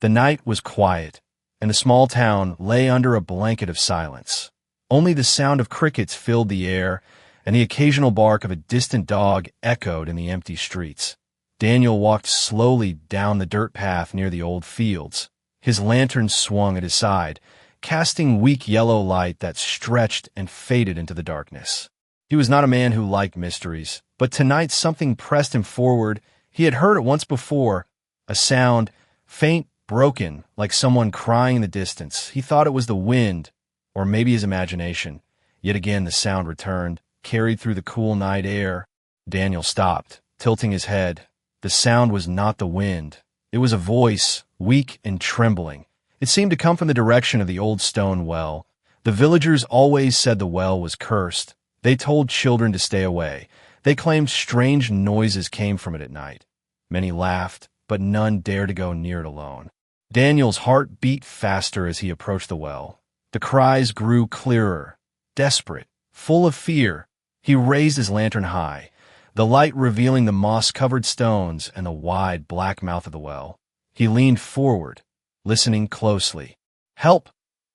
The night was quiet, and the small town lay under a blanket of silence. Only the sound of crickets filled the air, and the occasional bark of a distant dog echoed in the empty streets. Daniel walked slowly down the dirt path near the old fields. His lantern swung at his side, casting weak yellow light that stretched and faded into the darkness. He was not a man who liked mysteries, but tonight something pressed him forward. He had heard it once before, a sound, faint, broken, like someone crying in the distance. He thought it was the wind, or maybe his imagination. Yet again the sound returned, carried through the cool night air. Daniel stopped, tilting his head. The sound was not the wind. It was a voice, weak and trembling. It seemed to come from the direction of the old stone well. The villagers always said the well was cursed. They told children to stay away. They claimed strange noises came from it at night. Many laughed, but none dared to go near it alone. Daniel's heart beat faster as he approached the well. The cries grew clearer, desperate, full of fear. He raised his lantern high, the light revealing the moss-covered stones and the wide black mouth of the well. He leaned forward, listening closely. "Help!"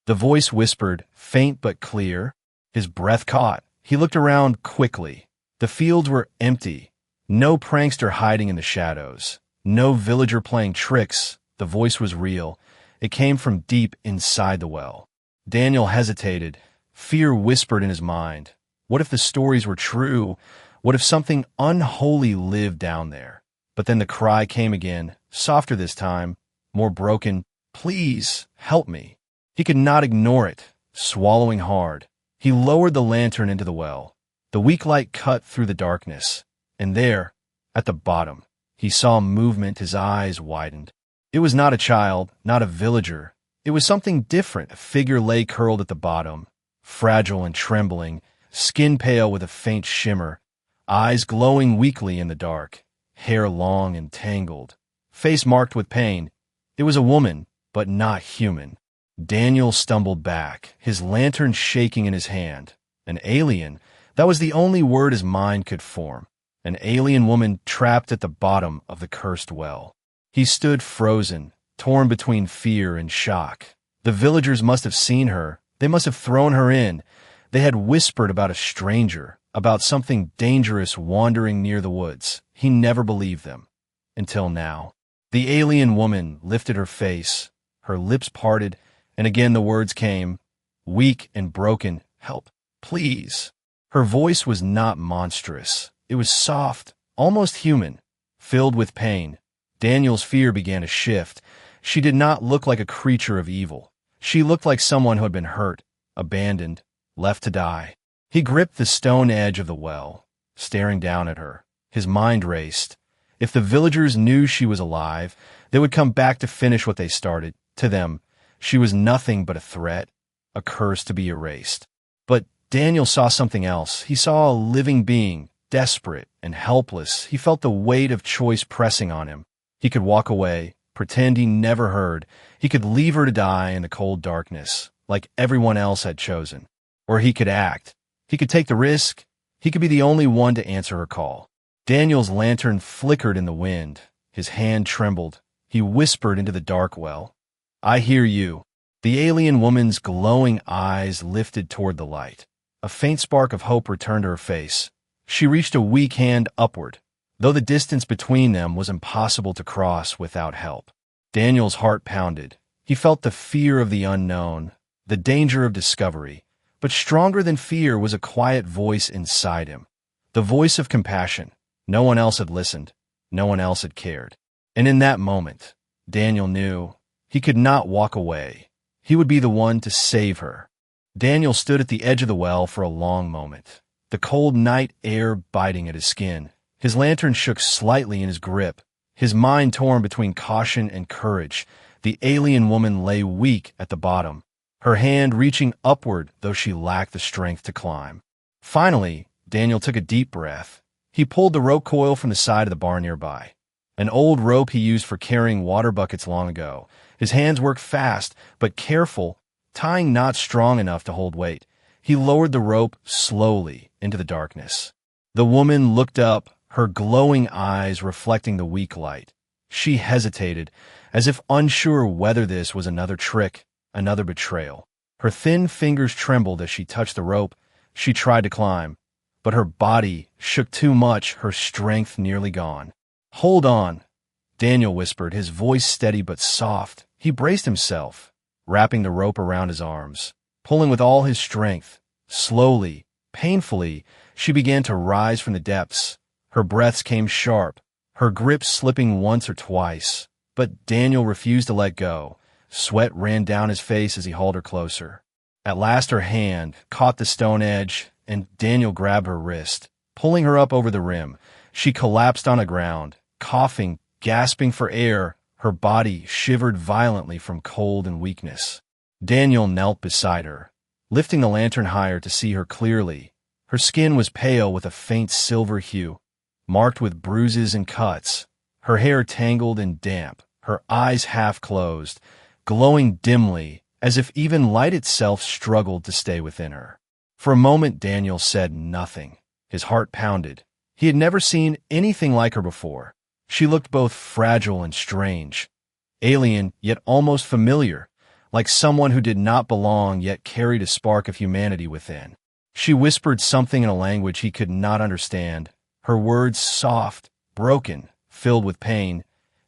The voice whispered, faint but clear. His breath caught. He looked around quickly. The fields were empty. No prankster hiding in the shadows. No villager playing tricks. The voice was real. It came from deep inside the well. Daniel hesitated. Fear whispered in his mind. What if the stories were true? What if something unholy lived down there? But then the cry came again, softer this time, more broken. "Please, help me." He could not ignore it, swallowing hard. He lowered the lantern into the well. The weak light cut through the darkness, and there, at the bottom, he saw movement. His eyes widened. It was not a child, not a villager. It was something different. A figure lay curled at the bottom, fragile and trembling, skin pale with a faint shimmer, eyes glowing weakly in the dark, hair long and tangled, face marked with pain. It was a woman, but not human. Daniel stumbled back, his lantern shaking in his hand. An alien, that was the only word his mind could form. An alien woman trapped at the bottom of the cursed well. He stood frozen, torn between fear and shock. The villagers must have seen her. They must have thrown her in. They had whispered about a stranger, about something dangerous wandering near the woods. He never believed them. Until now. The alien woman lifted her face, her lips parted, and again the words came, weak and broken, "Help, please." Her voice was not monstrous. It was soft, almost human, filled with pain. Daniel's fear began to shift. She did not look like a creature of evil. She looked like someone who had been hurt, abandoned, left to die. He gripped the stone edge of the well, staring down at her. His mind raced. If the villagers knew she was alive, they would come back to finish what they started. To them, she was nothing but a threat, a curse to be erased. But Daniel saw something else. He saw a living being, desperate and helpless. He felt the weight of choice pressing on him. He could walk away, pretend he never heard. He could leave her to die in the cold darkness, like everyone else had chosen. Or he could act. He could take the risk. He could be the only one to answer her call. Daniel's lantern flickered in the wind. His hand trembled. He whispered into the dark well, "I hear you." The alien woman's glowing eyes lifted toward the light. A faint spark of hope returned to her face. She reached a weak hand upward, though the distance between them was impossible to cross without help. Daniel's heart pounded. He felt the fear of the unknown, the danger of discovery, but stronger than fear was a quiet voice inside him, the voice of compassion. No one else had listened. No one else had cared. And in that moment, Daniel knew he could not walk away. He would be the one to save her. Daniel stood at the edge of the well for a long moment, the cold night air biting at his skin. His lantern shook slightly in his grip, his mind torn between caution and courage. The alien woman lay weak at the bottom, her hand reaching upward though she lacked the strength to climb. Finally, Daniel took a deep breath. He pulled the rope coil from the side of the barn nearby, an old rope he used for carrying water buckets long ago. His hands worked fast, but careful, tying knots strong enough to hold weight. He lowered the rope slowly into the darkness. The woman looked up, her glowing eyes reflecting the weak light. She hesitated, as if unsure whether this was another trick, another betrayal. Her thin fingers trembled as she touched the rope. She tried to climb, but her body shook too much, her strength nearly gone. "Hold on," Daniel whispered, his voice steady but soft. He braced himself, wrapping the rope around his arms, pulling with all his strength. Slowly, painfully, she began to rise from the depths. Her breaths came sharp, her grip slipping once or twice. But Daniel refused to let go. Sweat ran down his face as he hauled her closer. At last her hand caught the stone edge, and Daniel grabbed her wrist, pulling her up over the rim. She collapsed on the ground, coughing, gasping for air. Her body shivered violently from cold and weakness. Daniel knelt beside her, lifting the lantern higher to see her clearly. Her skin was pale with a faint silver hue, marked with bruises and cuts, her hair tangled and damp, her eyes half closed, glowing dimly, as if even light itself struggled to stay within her. For a moment Daniel said nothing. His heart pounded. He had never seen anything like her before. She looked both fragile and strange, alien yet almost familiar, like someone who did not belong yet carried a spark of humanity within. She whispered something in a language he could not understand, her words soft, broken, filled with pain.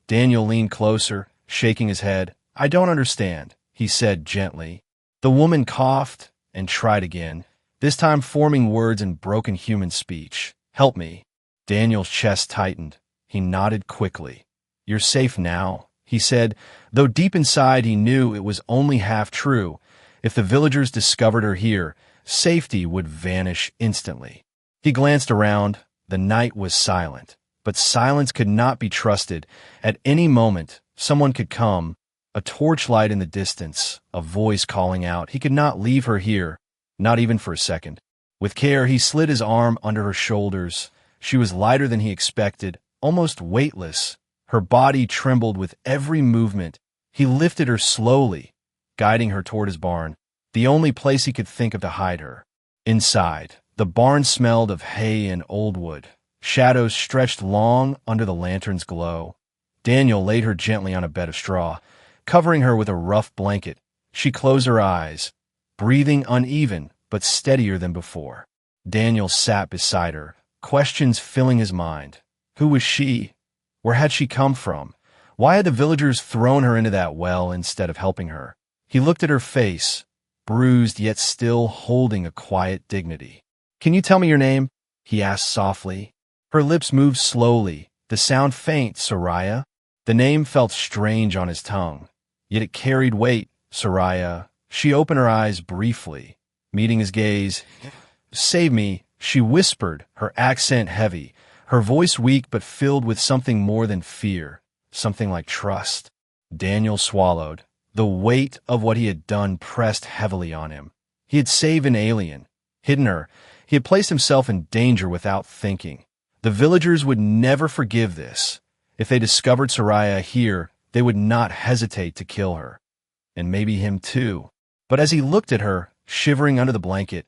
Daniel leaned closer, shaking his head. "I don't understand," he said gently. The woman coughed and tried again, this time forming words in broken human speech. "Help me." Daniel's chest tightened. He nodded quickly. "You're safe now," he said, though deep inside he knew it was only half true. If the villagers discovered her here, safety would vanish instantly. He glanced around. The night was silent, but silence could not be trusted. At any moment, someone could come, a torchlight in the distance, a voice calling out. He could not leave her here, not even for a second. With care, he slid his arm under her shoulders. She was lighter than he expected, almost weightless. Her body trembled with every movement. He lifted her slowly, guiding her toward his barn, the only place he could think of to hide her. Inside, the barn smelled of hay and old wood. Shadows stretched long under the lantern's glow. Daniel laid her gently on a bed of straw, covering her with a rough blanket. She closed her eyes, breathing uneven but steadier than before. Daniel sat beside her, questions filling his mind. Who was she? Where had she come from? Why had the villagers thrown her into that well instead of helping her? He looked at her face, bruised yet still holding a quiet dignity. "Can you tell me your name?" he asked softly. Her lips moved slowly, the sound faint. "Soraya." The name felt strange on his tongue, yet it carried weight. "Soraya." She opened her eyes briefly, meeting his gaze. "Save me," she whispered, her accent heavy, her voice weak but filled with something more than fear, something like trust. Daniel swallowed. The weight of what he had done pressed heavily on him. He had saved an alien, hidden her. He had placed himself in danger without thinking. The villagers would never forgive this. If they discovered Soraya here, they would not hesitate to kill her. And maybe him too. But as he looked at her, shivering under the blanket,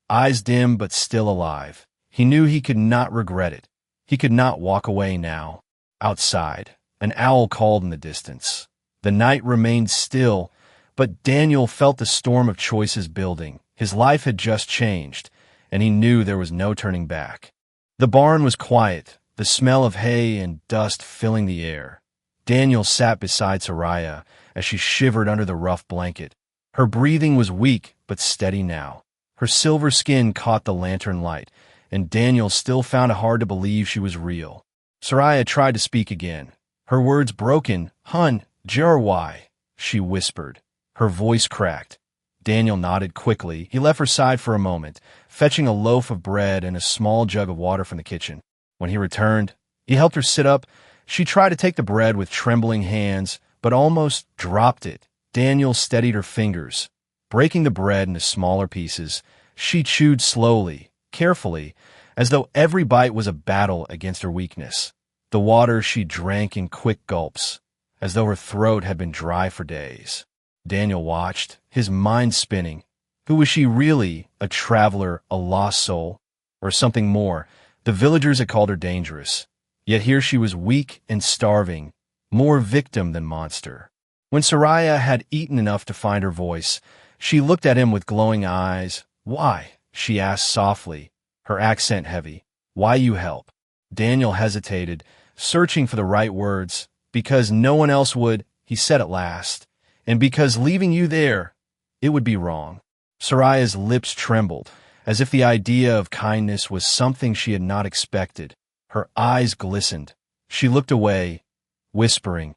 eyes dim but still alive, he knew he could not regret it. He could not walk away now. Outside, an owl called in the distance. The night remained still, but Daniel felt the storm of choices building. His life had just changed, and he knew there was no turning back. The barn was quiet, the smell of hay and dust filling the air. Daniel sat beside Soraya as she shivered under the rough blanket. Her breathing was weak but steady now. Her silver skin caught the lantern light, and Daniel still found it hard to believe she was real. Soraya tried to speak again. Her words broken. "Hun, Jerwai," she whispered. Her voice cracked. Daniel nodded quickly. He left her side for a moment, fetching a loaf of bread and a small jug of water from the kitchen. When he returned, he helped her sit up. She tried to take the bread with trembling hands, but almost dropped it. Daniel steadied her fingers, breaking the bread into smaller pieces. She chewed slowly, carefully, as though every bite was a battle against her weakness. The water she drank in quick gulps, as though her throat had been dry for days. Daniel watched, his mind spinning. Who was she really? A traveler, a lost soul, or something more? The villagers had called her dangerous. Yet here she was weak and starving, more victim than monster. When Soraya had eaten enough to find her voice, she looked at him with glowing eyes. "Why?" she asked softly, her accent heavy. "Why you help?" Daniel hesitated, searching for the right words. "Because no one else would," he said at last. "And because leaving you there, it would be wrong." Soraya's lips trembled, as if the idea of kindness was something she had not expected. Her eyes glistened. She looked away, whispering,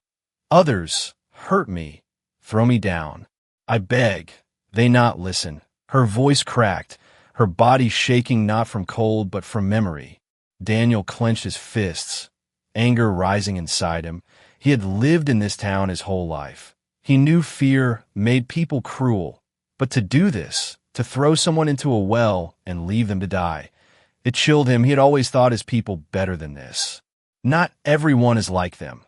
"Others hurt me, throw me down. I beg, they not listen." Her voice cracked, her body shaking not from cold but from memory. Daniel clenched his fists, anger rising inside him. He had lived in this town his whole life. He knew fear made people cruel, but to do this, to throw someone into a well and leave them to die, it chilled him. He had always thought his people better than this. "Not everyone is like them,"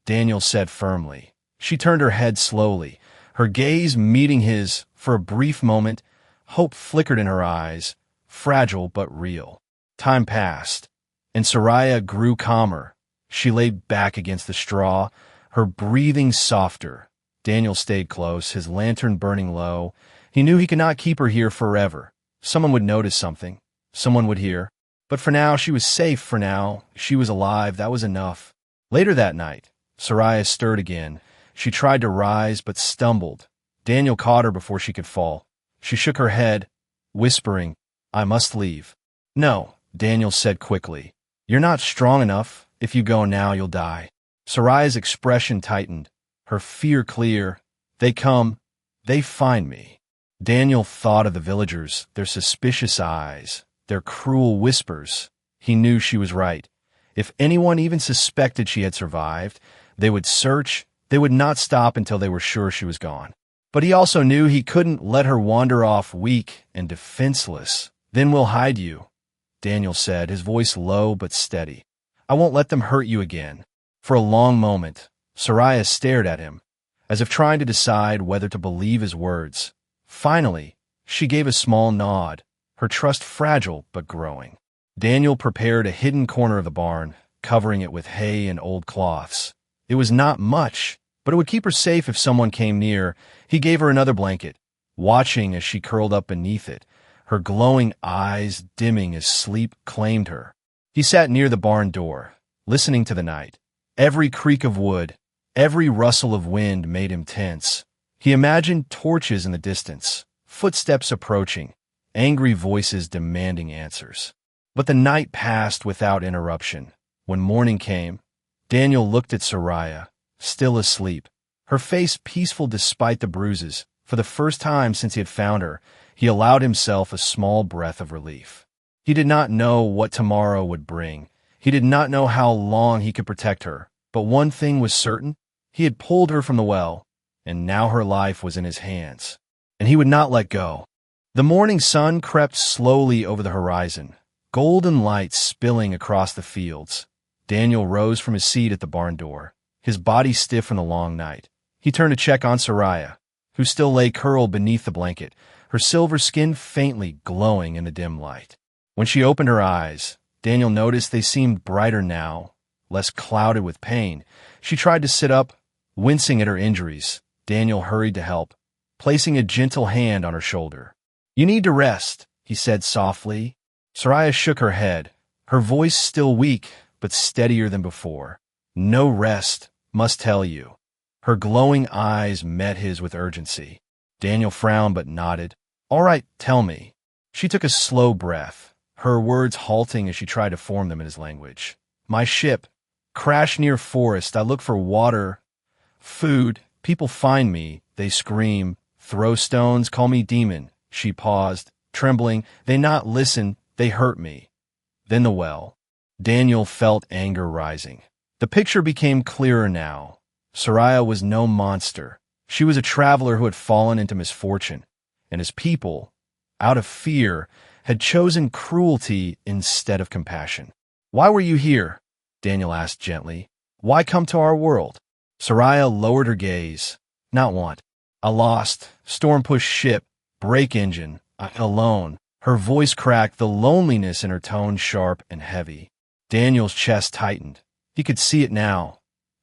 Daniel said firmly. She turned her head slowly, her gaze meeting his. For a brief moment, hope flickered in her eyes, fragile but real. Time passed, and Soraya grew calmer. She lay back against the straw, her breathing softer. Daniel stayed close, his lantern burning low. He knew he could not keep her here forever. Someone would notice something. Someone would hear. But for now, she was safe. For now, she was alive. That was enough. Later that night, Soraya stirred again. She tried to rise, but stumbled. Daniel caught her before she could fall. She shook her head, whispering, "I must leave." "No," Daniel said quickly. "You're not strong enough. If you go now, you'll die." Soraya's expression tightened, her fear clear. "They come. They find me." Daniel thought of the villagers, their suspicious eyes, their cruel whispers. He knew she was right. If anyone even suspected she had survived, they would search. They would not stop until they were sure she was gone. But he also knew he couldn't let her wander off weak and defenseless. "Then we'll hide you," Daniel said, his voice low but steady. "I won't let them hurt you again." For a long moment, Soraya stared at him, as if trying to decide whether to believe his words. Finally, she gave a small nod, her trust fragile but growing. Daniel prepared a hidden corner of the barn, covering it with hay and old cloths. It was not much, but it would keep her safe if someone came near. He gave her another blanket, watching as she curled up beneath it, her glowing eyes dimming as sleep claimed her. He sat near the barn door, listening to the night. Every creak of wood, every rustle of wind made him tense. He imagined torches in the distance, footsteps approaching, angry voices demanding answers. But the night passed without interruption. When morning came, Daniel looked at Soraya, still asleep, her face peaceful despite the bruises. For the first time since he had found her, he allowed himself a small breath of relief. He did not know what tomorrow would bring. He did not know how long he could protect her. But one thing was certain. He had pulled her from the well, and now her life was in his hands, and he would not let go. The morning sun crept slowly over the horizon, golden light spilling across the fields. Daniel rose from his seat at the barn door, his body stiff from the long night. He turned to check on Soraya, who still lay curled beneath the blanket, her silver skin faintly glowing in the dim light. When she opened her eyes, Daniel noticed they seemed brighter now, less clouded with pain. She tried to sit up, wincing at her injuries. Daniel hurried to help, placing a gentle hand on her shoulder. "You need to rest," he said softly. Soraya shook her head, her voice still weak but steadier than before. "No rest, must tell you." Her glowing eyes met his with urgency. Daniel frowned but nodded. "All right, tell me." She took a slow breath, her words halting as she tried to form them in his language. "My ship crashed near forest. I look for water, food. People find me. They scream, throw stones, call me demon." She paused, trembling. "They not listen. They hurt me." Then the well. Daniel felt anger rising. The picture became clearer now. Soraya was no monster. She was a traveler who had fallen into misfortune, and his people, out of fear, had chosen cruelty instead of compassion. "Why were you here?" Daniel asked gently. "Why come to our world?" Soraya lowered her gaze. "Not want. A lost, storm-pushed ship, break engine, alone." Her voice cracked, the loneliness in her tone sharp and heavy. Daniel's chest tightened. He could see it now.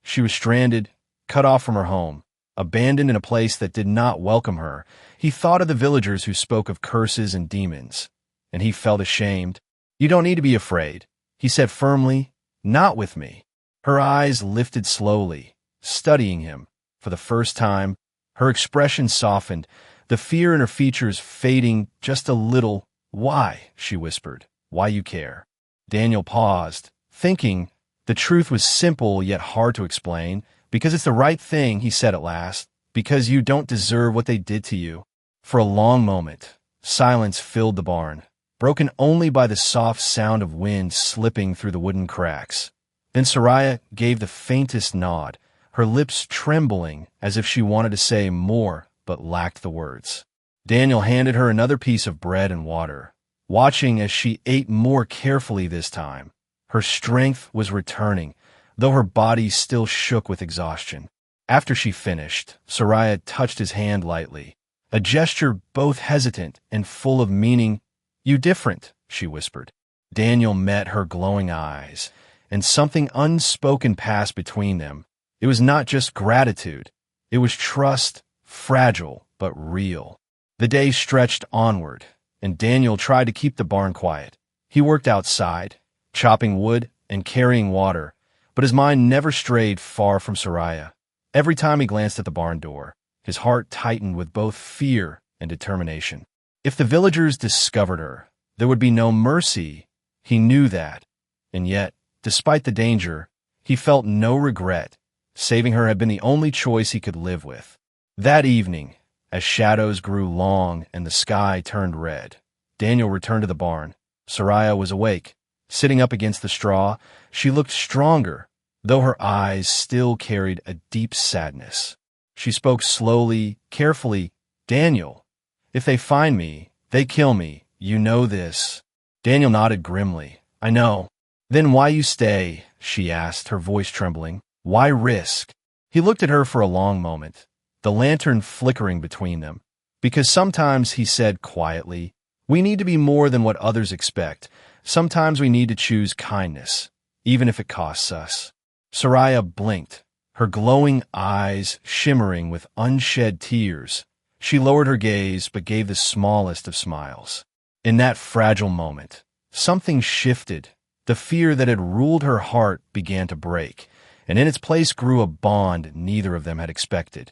She was stranded, cut off from her home, abandoned in a place that did not welcome her. He thought of the villagers who spoke of curses and demons, and he felt ashamed. "You don't need to be afraid," he said firmly. "Not with me." Her eyes lifted slowly, studying him. For the first time, her expression softened, the fear in her features fading just a little. "Why?" she whispered. "Why you care?" Daniel paused, thinking. The truth was simple yet hard to explain. "Because it's the right thing," he said at last. "Because you don't deserve what they did to you." For a long moment, silence filled the barn, broken only by the soft sound of wind slipping through the wooden cracks. Then Soraya gave the faintest nod, her lips trembling as if she wanted to say more but lacked the words. Daniel handed her another piece of bread and water, watching as she ate more carefully this time. Her strength was returning, though her body still shook with exhaustion. After she finished, Soraya touched his hand lightly, a gesture both hesitant and full of meaning. "You different," she whispered. Daniel met her glowing eyes, and something unspoken passed between them. It was not just gratitude. It was trust, fragile but real. The day stretched onward, and Daniel tried to keep the barn quiet. He worked outside, chopping wood and carrying water, but his mind never strayed far from Soraya. Every time he glanced at the barn door, his heart tightened with both fear and determination. If the villagers discovered her, there would be no mercy. He knew that. And yet, despite the danger, he felt no regret. Saving her had been the only choice he could live with. That evening, as shadows grew long and the sky turned red, Daniel returned to the barn. Soraya was awake. Sitting up against the straw, she looked stronger, though her eyes still carried a deep sadness. She spoke slowly, carefully. "Daniel, if they find me, they kill me. You know this." Daniel nodded grimly. "I know." "Then why you stay?" she asked, her voice trembling. "Why risk?" He looked at her for a long moment, the lantern flickering between them. "Because sometimes," he said quietly, "we need to be more than what others expect. Sometimes we need to choose kindness, even if it costs us." Soraya blinked, her glowing eyes shimmering with unshed tears. She lowered her gaze but gave the smallest of smiles. In that fragile moment, something shifted. The fear that had ruled her heart began to break, and in its place grew a bond neither of them had expected.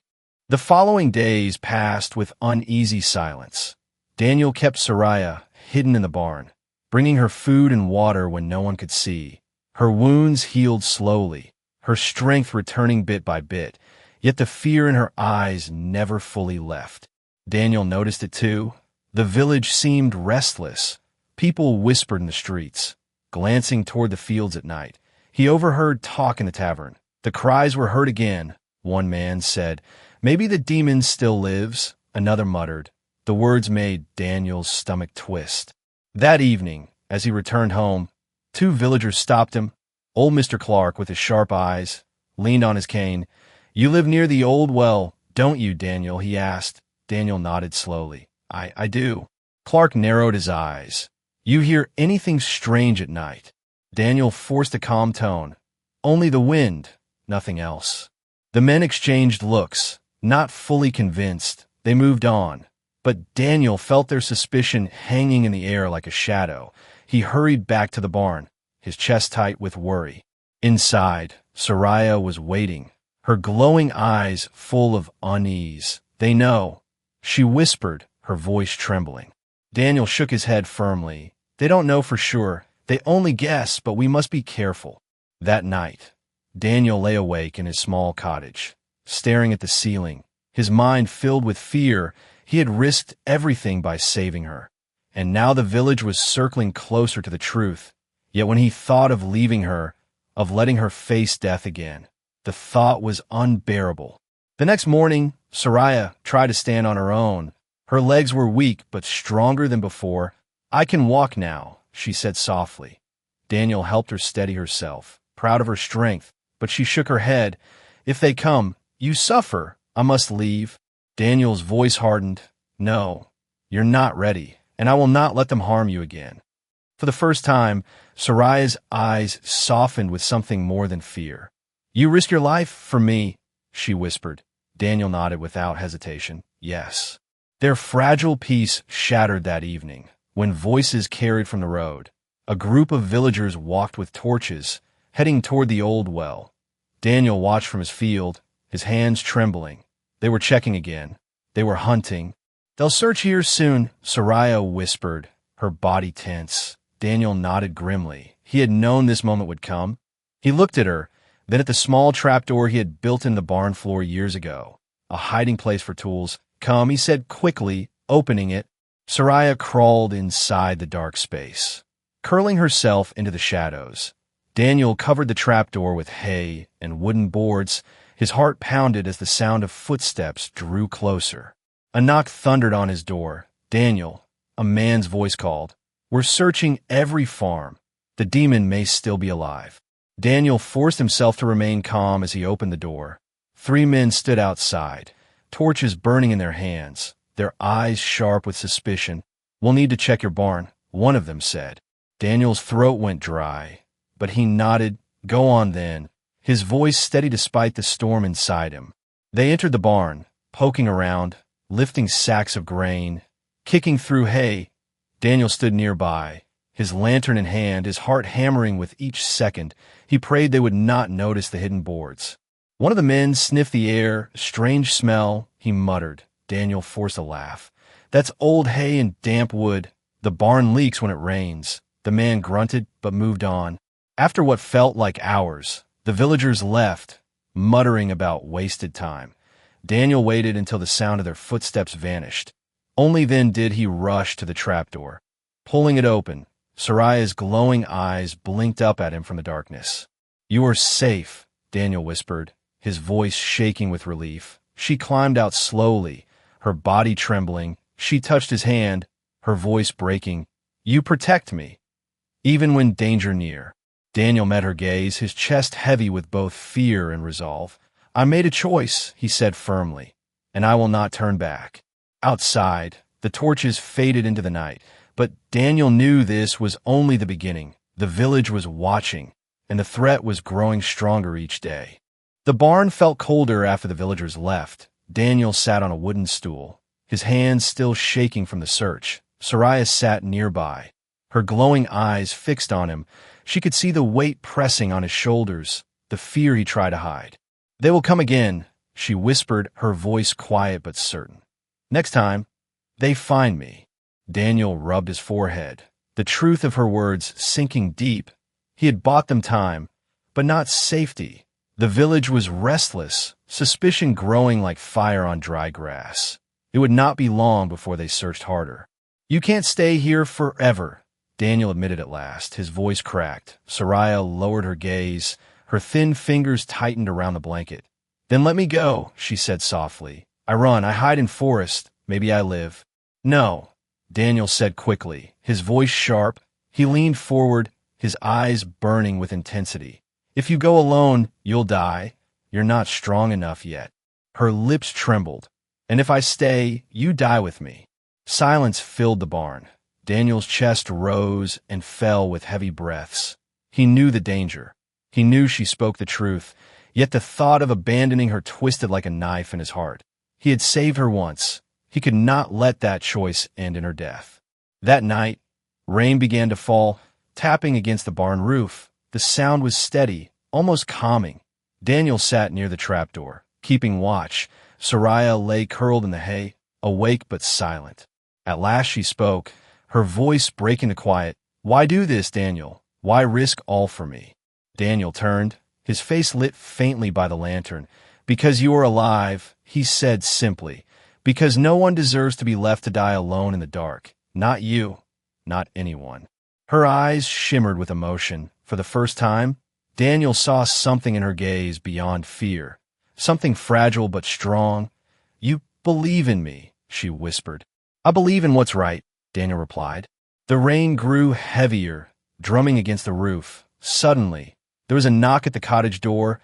The following days passed with uneasy silence. Daniel kept Soraya hidden in the barn, bringing her food and water when no one could see. Her wounds healed slowly, her strength returning bit by bit, yet the fear in her eyes never fully left. Daniel noticed it too. The village seemed restless. People whispered in the streets, glancing toward the fields at night. He overheard talk in the tavern. "The cries were heard again," one man said. "Maybe the demon still lives," another muttered. The words made Daniel's stomach twist. That evening, as he returned home, two villagers stopped him. Old Mr. Clark, with his sharp eyes, leaned on his cane. "You live near the old well, don't you, Daniel?" he asked. Daniel nodded slowly. I do." Clark narrowed his eyes. "You hear anything strange at night?" Daniel forced a calm tone. "Only the wind, nothing else." The men exchanged looks, not fully convinced. They moved on. But Daniel felt their suspicion hanging in the air like a shadow. He hurried back to the barn, his chest tight with worry. Inside, Soraya was waiting, her glowing eyes full of unease. "They know," she whispered, her voice trembling. Daniel shook his head firmly. "They don't know for sure. They only guess, but we must be careful." That night, Daniel lay awake in his small cottage, staring at the ceiling, his mind filled with fear. He had risked everything by saving her, and now the village was circling closer to the truth. Yet when he thought of leaving her, of letting her face death again, the thought was unbearable. The next morning, Soraya tried to stand on her own. Her legs were weak but stronger than before. "I can walk now," she said softly. Daniel helped her steady herself, proud of her strength, but she shook her head. "If they come, you suffer. I must leave." Daniel's voice hardened. "No, you're not ready, and I will not let them harm you again." For the first time, Soraya's eyes softened with something more than fear. You risk your life for me, she whispered. Daniel nodded without hesitation. Yes. Their fragile peace shattered that evening, when voices carried from the road. A group of villagers walked with torches, heading toward the old well. Daniel watched from his field, his hands trembling. They were checking again. They were hunting. They'll search here soon, Soraya whispered, her body tense. Daniel nodded grimly. He had known this moment would come. He looked at her, then at the small trapdoor he had built in the barn floor years ago. A hiding place for tools. Come, he said quickly, opening it. Soraya crawled inside the dark space, curling herself into the shadows. Daniel covered the trapdoor with hay and wooden boards. His heart pounded as the sound of footsteps drew closer. A knock thundered on his door. Daniel, a man's voice called. We're searching every farm. The demon may still be alive. Daniel forced himself to remain calm as he opened the door. 3 men stood outside, torches burning in their hands, their eyes sharp with suspicion. We'll need to check your barn, one of them said. Daniel's throat went dry, but he nodded. Go on then. His voice steady despite the storm inside him. They entered the barn, poking around, lifting sacks of grain, kicking through hay. Daniel stood nearby, his lantern in hand, his heart hammering with each second. He prayed they would not notice the hidden boards. One of the men sniffed the air. Strange smell, he muttered. Daniel forced a laugh. That's old hay and damp wood. The barn leaks when it rains. The man grunted, but moved on. After what felt like hours, the villagers left, muttering about wasted time. Daniel waited until the sound of their footsteps vanished. Only then did he rush to the trapdoor. Pulling it open, Soraya's glowing eyes blinked up at him from the darkness. You are safe, Daniel whispered, his voice shaking with relief. She climbed out slowly, her body trembling. She touched his hand, her voice breaking. You protect me, even when danger near. Daniel met her gaze, his chest heavy with both fear and resolve. I made a choice, he said firmly, and I will not turn back. Outside, the torches faded into the night, but Daniel knew this was only the beginning. The village was watching, and the threat was growing stronger each day. The barn felt colder after the villagers left. Daniel sat on a wooden stool, his hands still shaking from the search. Soraya sat nearby, her glowing eyes fixed on him. She could see the weight pressing on his shoulders, the fear he tried to hide. They will come again, she whispered, her voice quiet but certain. Next time, they find me. Daniel rubbed his forehead, the truth of her words sinking deep. He had bought them time, but not safety. The village was restless, suspicion growing like fire on dry grass. It would not be long before they searched harder. You can't stay here forever, Daniel admitted at last, his voice cracked. Soraya lowered her gaze, her thin fingers tightened around the blanket. Then let me go, she said softly. I run, I hide in forest, maybe I live. No, Daniel said quickly, his voice sharp. He leaned forward, his eyes burning with intensity. If you go alone, you'll die. You're not strong enough yet. Her lips trembled. And if I stay, you die with me. Silence filled the barn. Daniel's chest rose and fell with heavy breaths. He knew the danger. He knew she spoke the truth, yet the thought of abandoning her twisted like a knife in his heart. He had saved her once. He could not let that choice end in her death. That night, rain began to fall, tapping against the barn roof. The sound was steady, almost calming. Daniel sat near the trapdoor, keeping watch. Soraya lay curled in the hay, awake but silent. At last she spoke, her voice breaking the quiet. Why do this, Daniel? Why risk all for me? Daniel turned, his face lit faintly by the lantern. Because you are alive, he said simply. Because no one deserves to be left to die alone in the dark. Not you, not anyone. Her eyes shimmered with emotion. For the first time, Daniel saw something in her gaze beyond fear. Something fragile but strong. You believe in me, she whispered. I believe in what's right, Daniel replied. The rain grew heavier, drumming against the roof. Suddenly, there was a knock at the cottage door,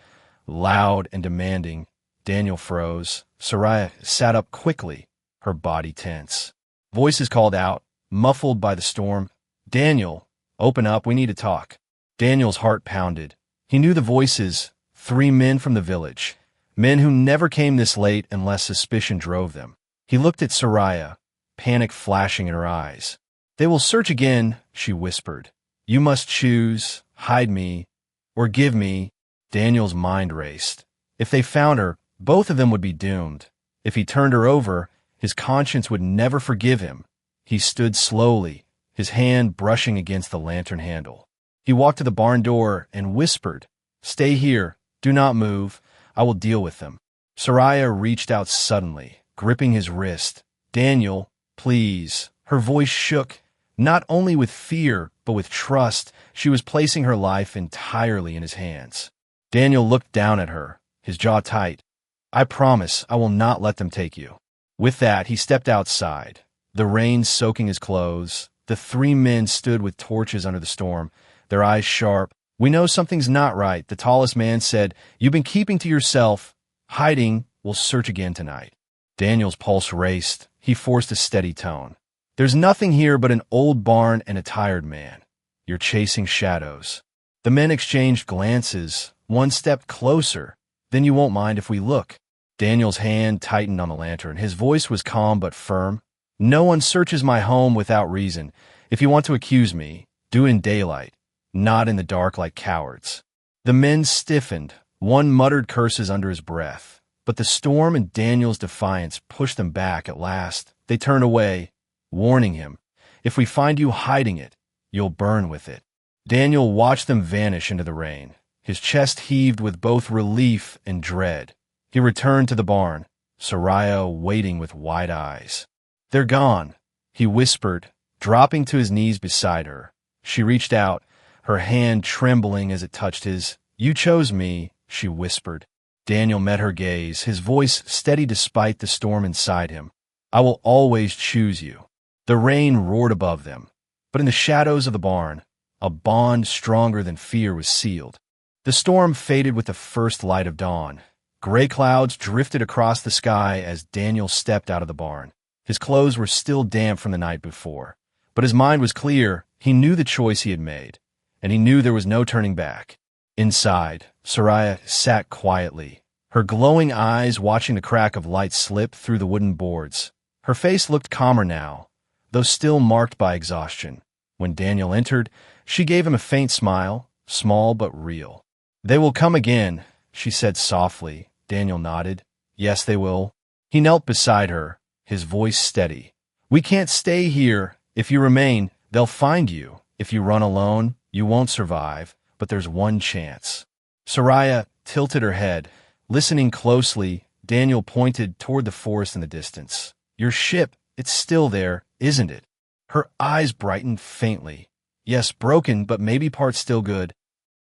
loud and demanding. Daniel froze. Soraya sat up quickly, her body tense. Voices called out, muffled by the storm. Daniel, open up, we need to talk. Daniel's heart pounded. He knew the voices, 3 men from the village, men who never came this late unless suspicion drove them. He looked at Soraya, panic flashing in her eyes. "They will search again," she whispered. "You must choose, hide me, or give me." Daniel's mind raced. If they found her, both of them would be doomed. If he turned her over, his conscience would never forgive him. He stood slowly, his hand brushing against the lantern handle. He walked to the barn door and whispered, "Stay here, do not move, I will deal with them." Soraya reached out suddenly, gripping his wrist. "Daniel, please." Her voice shook, not only with fear, but with trust. She was placing her life entirely in his hands. Daniel looked down at her, his jaw tight. "I promise I will not let them take you." With that, he stepped outside, the rain soaking his clothes. The 3 men stood with torches under the storm, their eyes sharp. "We know something's not right," the tallest man said. "You've been keeping to yourself. Hiding. We'll search again tonight." Daniel's pulse raced. He forced a steady tone. "There's nothing here but an old barn and a tired man. You're chasing shadows." The men exchanged glances. One stepped closer. "Then you won't mind if we look." Daniel's hand tightened on the lantern. His voice was calm but firm. "No one searches my home without reason. If you want to accuse me, do it in daylight, not in the dark like cowards." The men stiffened. One muttered curses under his breath. But the storm and Daniel's defiance pushed them back at last. They turned away, warning him, "If we find you hiding it, you'll burn with it." Daniel watched them vanish into the rain. His chest heaved with both relief and dread. He returned to the barn, Soraya waiting with wide eyes. "They're gone," he whispered, dropping to his knees beside her. She reached out, her hand trembling as it touched his. "You chose me," she whispered. Daniel met her gaze, his voice steady despite the storm inside him. "I will always choose you." The rain roared above them, but in the shadows of the barn, a bond stronger than fear was sealed. The storm faded with the first light of dawn. Gray clouds drifted across the sky as Daniel stepped out of the barn. His clothes were still damp from the night before, but his mind was clear. He knew the choice he had made, and he knew there was no turning back. Inside, Soraya sat quietly, her glowing eyes watching the crack of light slip through the wooden boards. Her face looked calmer now, though still marked by exhaustion. When Daniel entered, she gave him a faint smile, small but real. "They will come again," she said softly. Daniel nodded. "Yes, they will." He knelt beside her, his voice steady. "We can't stay here. If you remain, they'll find you. If you run alone, you won't survive, but there's one chance." Soraya tilted her head. Listening closely, Daniel pointed toward the forest in the distance. "Your ship, it's still there, isn't it?" Her eyes brightened faintly. "Yes, broken, but maybe parts still good."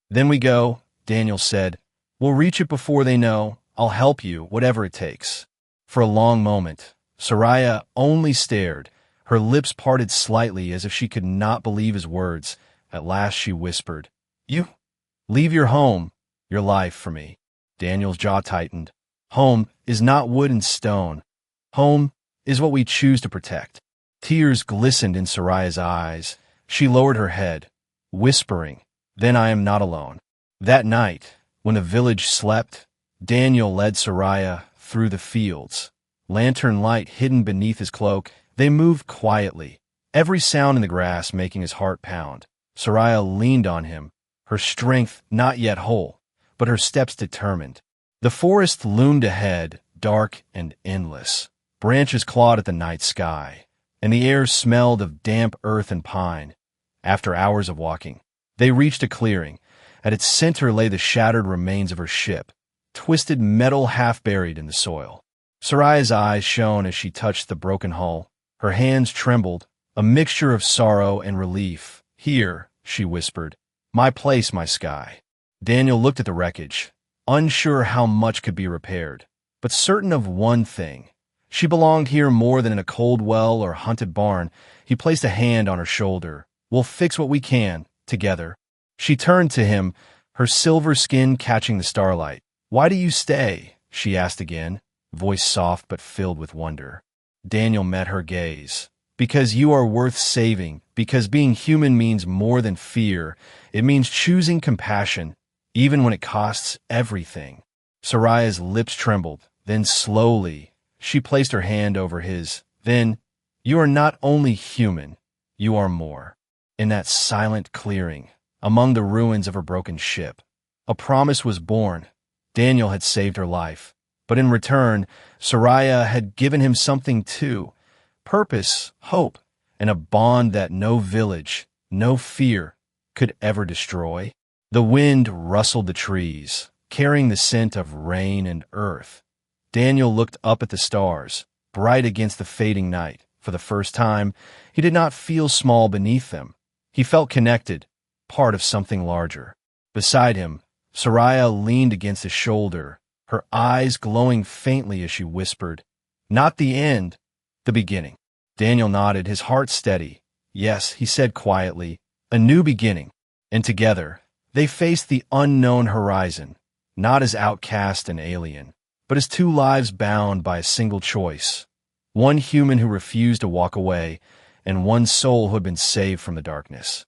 "Then we go," Daniel said. "We'll reach it before they know. I'll help you, whatever it takes." For a long moment, Soraya only stared, her lips parted slightly as if she could not believe his words. At last she whispered, "You leave your home, your life for me." Daniel's jaw tightened. Home is not wood and stone. Home is what we choose to protect. Tears glistened in Soraya's eyes. She lowered her head, whispering, "Then I am not alone." That night, when the village slept, Daniel led Soraya through the fields. Lantern light hidden beneath his cloak, they moved quietly, every sound in the grass making his heart pound. Soraya leaned on him, her strength not yet whole, but her steps determined. The forest loomed ahead, dark and endless. Branches clawed at the night sky, and the air smelled of damp earth and pine. After hours of walking, they reached a clearing. At its center lay the shattered remains of her ship, twisted metal half buried in the soil. Soraya's eyes shone as she touched the broken hull. Her hands trembled, a mixture of sorrow and relief. "Here," she whispered, "my place, my sky." Daniel looked at the wreckage, unsure how much could be repaired, but certain of one thing. She belonged here more than in a cold well or haunted barn. He placed a hand on her shoulder. "We'll fix what we can, together." She turned to him, her silver skin catching the starlight. "Why do you stay?" she asked again, voice soft but filled with wonder. Daniel met her gaze. "Because you are worth saving, because being human means more than fear. It means choosing compassion, even when it costs everything. Soraya's lips trembled, then slowly, she placed her hand over his. Then, you are not only human, you are more. In that silent clearing, among the ruins of her broken ship, a promise was born. Daniel had saved her life, but in return, Soraya had given him something too: purpose, hope, and a bond that no village, no fear, could ever destroy. The wind rustled the trees, carrying the scent of rain and earth. Daniel looked up at the stars, bright against the fading night. For the first time, he did not feel small beneath them. He felt connected, part of something larger. Beside him, Soraya leaned against his shoulder, her eyes glowing faintly as she whispered, "Not the end, the beginning." Daniel nodded, his heart steady. "Yes," he said quietly, "a new beginning." And together, they faced the unknown horizon, not as outcast and alien, but as two lives bound by a single choice. One human who refused to walk away, and one soul who had been saved from the darkness.